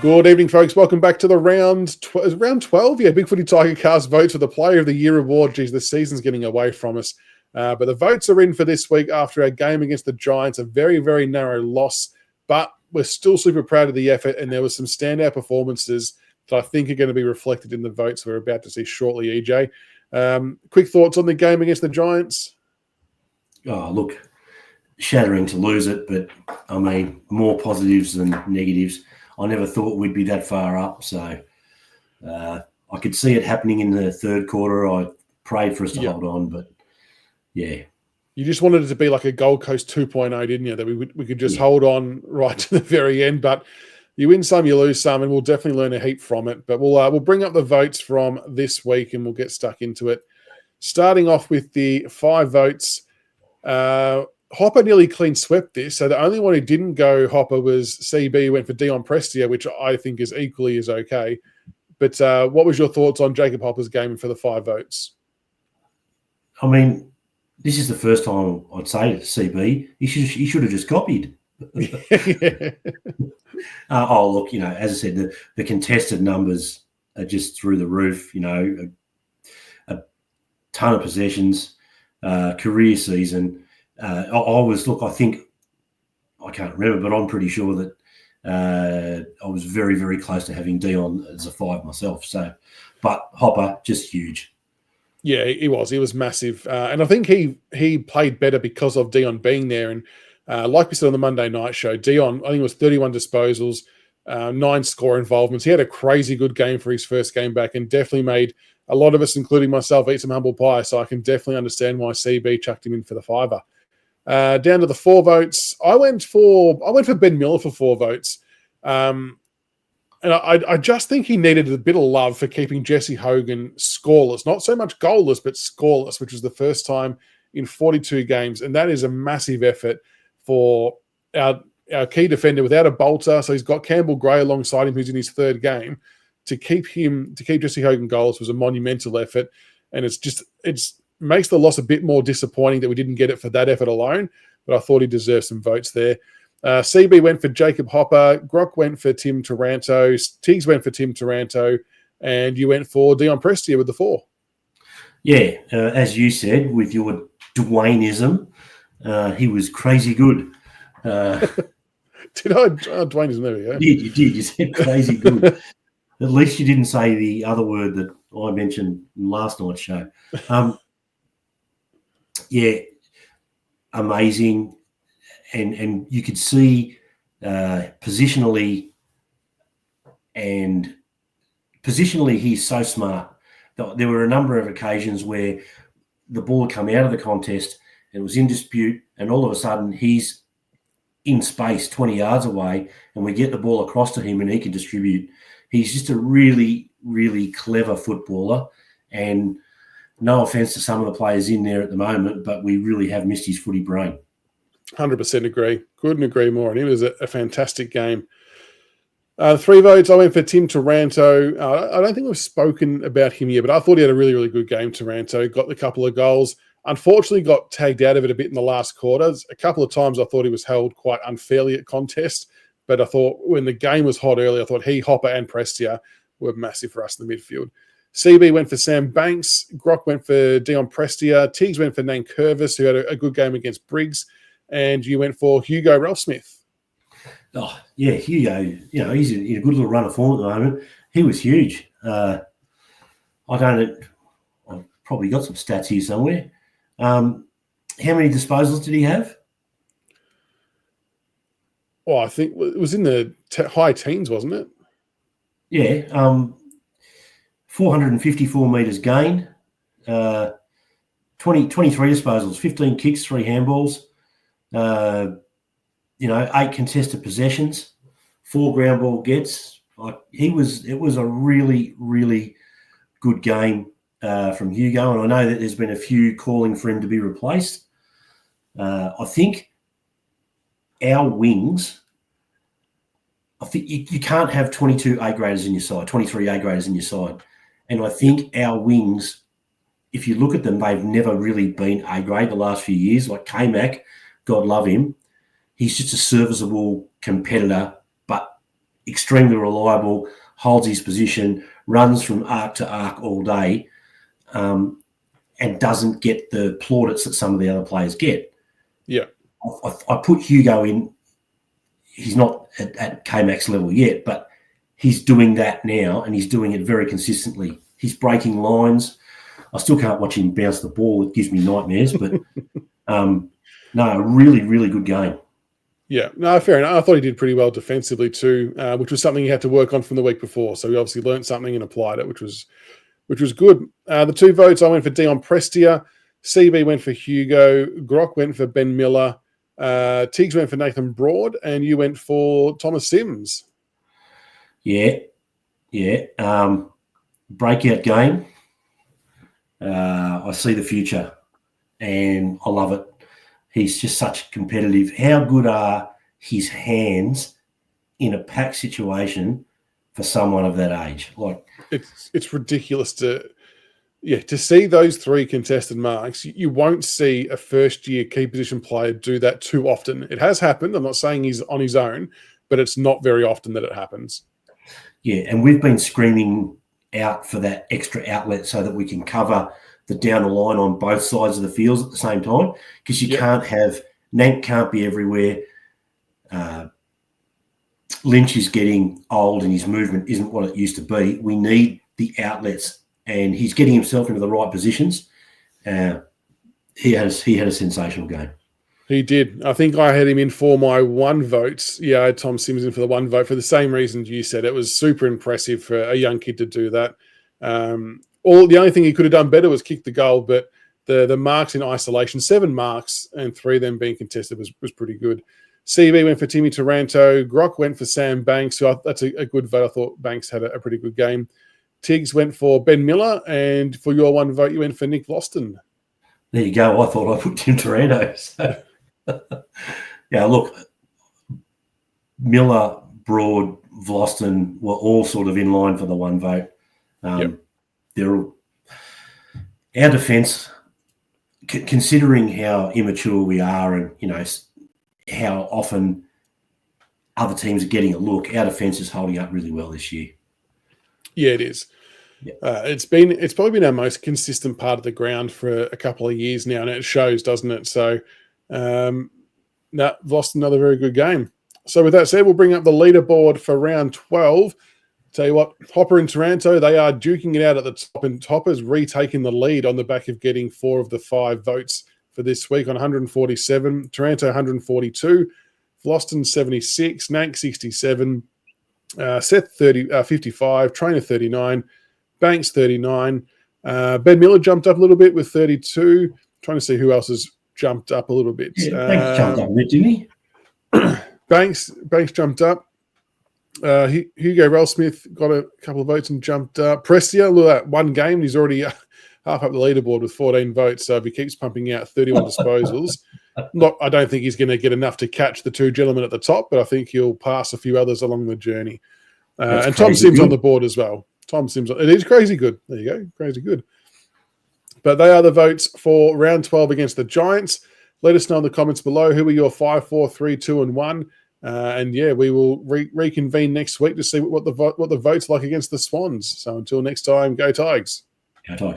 Good evening, folks. Welcome back to the round 12. Yeah, Big Footy Tigercast votes for the Player of the Year award. Geez, the season's getting away from us. But the votes are in for this week after our game against the Giants, a very, very narrow loss. But we're still super proud of the effort, and there were some standout performances that I think are going to be reflected in the votes we're about to see shortly, EJ. Quick thoughts on the game against the Giants? Oh, look, shattering to lose it, but, I mean, more positives than negatives. I never thought we'd be that far up, so I could see it happening in the third quarter. I prayed for us to hold on, but, yeah. You just wanted it to be like a Gold Coast 2.0, didn't you, that we could just hold on right to the very end, but you win some, you lose some, and we'll definitely learn a heap from it. But we'll bring up the votes from this week, and we'll get stuck into it. Starting off with the 5 votes, Hopper nearly clean swept this. So the only one who didn't go Hopper was CB, who went for Dion Prestia, which I think is equally as okay. But what was your thoughts on Jacob Hopper's game for the 5 votes? I mean, this is the first time I'd say to CB, he should have just copied. Oh, look, you know, as I said, the contested numbers are just through the roof. You know, a ton of possessions, career season. I think, I can't remember, but I'm pretty sure that I was very, very close to having Dion as a 5 myself. So, but Hopper, just huge. Yeah, he was massive. And I think he played better because of Dion being there. And like we said on the Monday night show, Dion, I think it was 31 disposals, 9 score involvements. He had a crazy good game for his first game back and definitely made a lot of us, including myself, eat some humble pie. So I can definitely understand why CB chucked him in for the 5. Down to the 4 votes, I went for Ben Miller for 4 votes. And I just think he needed a bit of love for keeping Jesse Hogan scoreless. Not so much goalless, but scoreless, which was the first time in 42 games. And that is a massive effort for our key defender without a bolter. So he's got Campbell Gray alongside him, who's in his 3rd game. To keep Jesse Hogan goalless was a monumental effort. And it's makes the loss a bit more disappointing that we didn't get it for that effort alone. But I thought he deserved some votes there. CB went for Jacob Hopper. Grock went for Tim Taranto. Tiggs went for Tim Taranto. And you went for Dion Prestia with the 4. Yeah, as you said, with your Dwayneism, he was crazy good. Did I? Dwayneism, there we go. You did. You said crazy good. At least you didn't say the other word that I mentioned in last night's show. Yeah, amazing. And you could see positionally he's so smart. There were a number of occasions where the ball had come out of the contest and it was in dispute, and all of a sudden he's in space 20 yards away and we get the ball across to him and he can distribute. He's just a really, really clever footballer, and no offence to some of the players in there at the moment, but we really have missed his footy brain. 100% agree. Couldn't agree more. And it was a fantastic game. 3 votes, I went for Tim Taranto. I don't think we've spoken about him yet, but I thought he had a really, really good game, Taranto. Got a couple of goals. Unfortunately, got tagged out of it a bit in the last quarter. A couple of times I thought he was held quite unfairly at contest, but I thought when the game was hot early, I thought he, Hopper and Prestia were massive for us in the midfield. CB went for Sam Banks. Grock went for Dion Prestia. Tiggs went for Nankervis, who had a good game against Briggs. And you went for Hugo Ralphsmith. Oh, yeah, Hugo, you know, he's in a good little run of form at the moment. He was huge. I've probably got some stats here somewhere. How many disposals did he have? Well, I think it was in the high teens, wasn't it? Yeah, 454 metres gained, 23 disposals, 15 kicks, 3 handballs, 8 contested possessions, 4 ground ball gets. It was a really, really good game from Hugo, and I know that there's been a few calling for him to be replaced. I think our wings, I think you can't have 22 A-graders in your side, 23 A-graders in your side. And I think our wings, if you look at them, they've never really been A-grade the last few years. Like K-Mac, God love him, he's just a serviceable competitor, but extremely reliable, holds his position, runs from arc to arc all day, and doesn't get the plaudits that some of the other players get. Yeah. I put Hugo in. He's not at K-Max level yet, but he's doing that now, and he's doing it very consistently. He's breaking lines. I still can't watch him bounce the ball. It gives me nightmares, but no, a really, really good game. Yeah, no, fair enough. I thought he did pretty well defensively too, which was something he had to work on from the week before. So he obviously learned something and applied it, which was good. The 2 votes, I went for Dion Prestia. CB went for Hugo. Grock went for Ben Miller. Tiggs went for Nathan Broad, and you went for Thomas Sims. Yeah. Breakout game. I see the future, and I love it. He's just such competitive. How good are his hands in a pack situation for someone of that age? Like, it's ridiculous to see those 3 contested marks. You won't see a first-year key position player do that too often. It has happened. I'm not saying he's on his own, but it's not very often that it happens. Yeah, and we've been screaming out for that extra outlet so that we can cover the down the line on both sides of the fields at the same time, because you can't have – Nank can't be everywhere. Lynch is getting old and his movement isn't what it used to be. We need the outlets, and he's getting himself into the right positions. He had a sensational game. He did. I think I had him in for my 1 vote. Yeah, I had Tom Sims in for the 1 vote for the same reasons you said. It was super impressive for a young kid to do that. The only thing he could have done better was kick the goal, but the marks in isolation, 7 marks and 3 of them being contested was pretty good. CB went for Timmy Taranto. Grock went for Sam Banks. So that's a good vote. I thought Banks had a pretty good game. Tiggs went for Ben Miller, and for your 1 vote, you went for Nick Vlaston. There you go. I thought I put Tim Taranto. So. Yeah, look, Miller, Broad, Vlaston were all sort of in line for the 1 vote. They're all, our defence, considering how immature we are, and how often other teams are getting a look, our defence is holding up really well this year. Yeah, it is. Yeah. It's probably been our most consistent part of the ground for a couple of years now, and it shows, doesn't it? So, lost another very good game. So with that said, we'll bring up the leaderboard for round 12. Tell you what, Hopper and Taranto, they are duking it out at the top, and Hopper's retaking the lead on the back of getting 4 of the 5 votes for this week on 147. Taranto 142, Vlaston 76, Nank 67, Seth 55, Trainer 39, Banks 39. Ben Miller jumped up a little bit with 32. Trying to see who else has jumped up a little bit. Yeah, Banks jumped up a bit, didn't he? Banks jumped up. Hugo Rellsmith got a couple of votes and jumped up. Prestia, look at that, 1 game. He's already half up the leaderboard with 14 votes. So if he keeps pumping out 31 disposals, I don't think he's going to get enough to catch the 2 gentlemen at the top, but I think he'll pass a few others along the journey. And Tom Sims good on the board as well. Tom Sims, it is crazy good. There you go, crazy good. But they are the votes for round 12 against the Giants. Let us know in the comments below who are your 5, 4, 3, 2, and 1. And we will reconvene next week to see what the votes like against the Swans. So until next time, go Tigers. Go Tigers.